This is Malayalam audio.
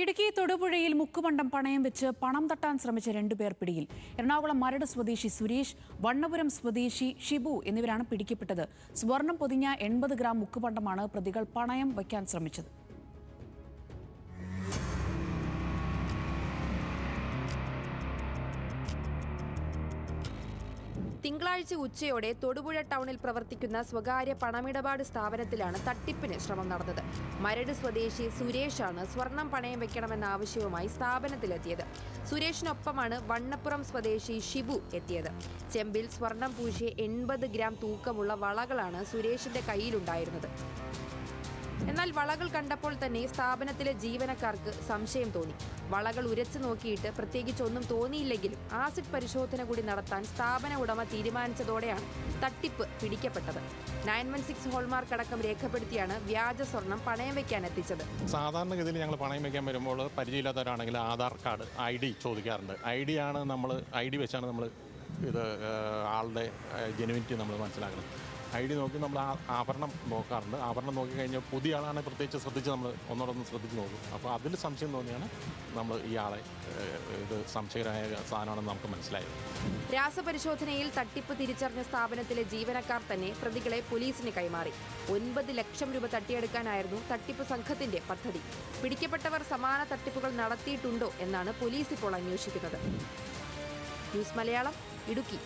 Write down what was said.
ഇടുക്കി തൊടുപുഴയിൽ മുക്കുപണ്ടം പണയം വെച്ച് പണം തട്ടാൻ ശ്രമിച്ച രണ്ടുപേർ പിടിയിൽ. എറണാകുളം മരട് സ്വദേശി സുരേഷ്, വണ്ണപുരം സ്വദേശി ഷിബു എന്നിവരാണ് പിടിക്കപ്പെട്ടത്. സ്വർണം പൊതിഞ്ഞ 80 ഗ്രാം മുക്കുപണ്ടമാണ് പ്രതികൾ പണയം വയ്ക്കാൻ ശ്രമിച്ചത്. തിങ്കളാഴ്ച ഉച്ചയോടെ തൊടുപുഴ ടൗണിൽ പ്രവർത്തിക്കുന്ന സ്വകാര്യ പണമിടപാട് സ്ഥാപനത്തിലാണ് തട്ടിപ്പിന് ശ്രമം നടന്നത്. മരട് സ്വദേശി സുരേഷാണ് സ്വർണം പണയം വെക്കണമെന്ന ആവശ്യവുമായി സ്ഥാപനത്തിലെത്തിയത്. സുരേഷിനൊപ്പമാണ് വണ്ണപ്പുറം സ്വദേശി ഷിബു എത്തിയത്. ചെമ്പിൽ സ്വർണം പൂശിയ 80 ഗ്രാം തൂക്കമുള്ള വളകളാണ് സുരേഷിന്റെ കയ്യിലുണ്ടായിരുന്നത്. എന്നാൽ വളകൾ കണ്ടപ്പോൾ തന്നെ സ്ഥാപനത്തിലെ ജീവനക്കാർക്ക് സംശയം തോന്നി. വളകൾ ഉരച്ചു നോക്കിയിട്ട് പ്രത്യേകിച്ചൊന്നും തോന്നിയില്ലെങ്കിലും ആസിഡ് പരിശോധന കൂടി നടത്താൻ സ്ഥാപന ഉടമ തീരുമാനിച്ചതോടെയാണ് തട്ടിപ്പ് പിടിക്കപ്പെട്ടത്. 916 ഹോൾമാർക്ക് അടക്കം രേഖപ്പെടുത്തിയാണ് വ്യാജ സ്വർണം പണയം വെക്കാൻ എത്തിച്ചത്. സാധാരണഗതിയിൽ ഞങ്ങൾ പണയം വെക്കാൻ വരുമ്പോൾ പരിചയമില്ലാത്തവരാണെങ്കിൽ ആധാർ കാർഡ് ID ചോദിക്കാറുണ്ട്. ID വെച്ചാണ് നമ്മൾ ഇത് ആളുടെ ജെനുവിനിറ്റി നമ്മൾ മനസ്സിലാക്കുന്നത്. ID നോക്കി നമ്മൾ ആഭരണം നോക്കാറുണ്ട്. ആഭരണം നോക്കിക്കഴിഞ്ഞാൽ പുതിയ ആളാണെങ്കിൽ പ്രത്യേകിച്ച് ശ്രദ്ധിച്ച് നമ്മൾ ഒന്നോടൊന്ന് ശ്രദ്ധിച്ച് നോക്കും. അപ്പോൾ അതിൽ സംശയം തോന്നിയാണ് നമ്മൾ ഈ ആളെ ഇത് സംശയകരമായ സാധനമാണെന്ന് നമുക്ക് മനസ്സിലായത്. രാസപരിശോധനയിൽ തട്ടിപ്പ് തിരിച്ചറിഞ്ഞ സ്ഥാപനത്തിലെ ജീവനക്കാർ തന്നെ പ്രതികളെ പോലീസിന് കൈമാറി. 9 ലക്ഷം രൂപ തട്ടിയെടുക്കാനായിരുന്നു തട്ടിപ്പ് സംഘത്തിന്റെ പദ്ധതി. പിടിക്കപ്പെട്ടവർ സമാന തട്ടിപ്പുകൾ നടത്തിയിട്ടുണ്ടോ എന്നാണ് പോലീസ് ഇപ്പോൾ അന്വേഷിക്കുന്നത്. ന്യൂസ് മലയാളം, ഇടുക്കി.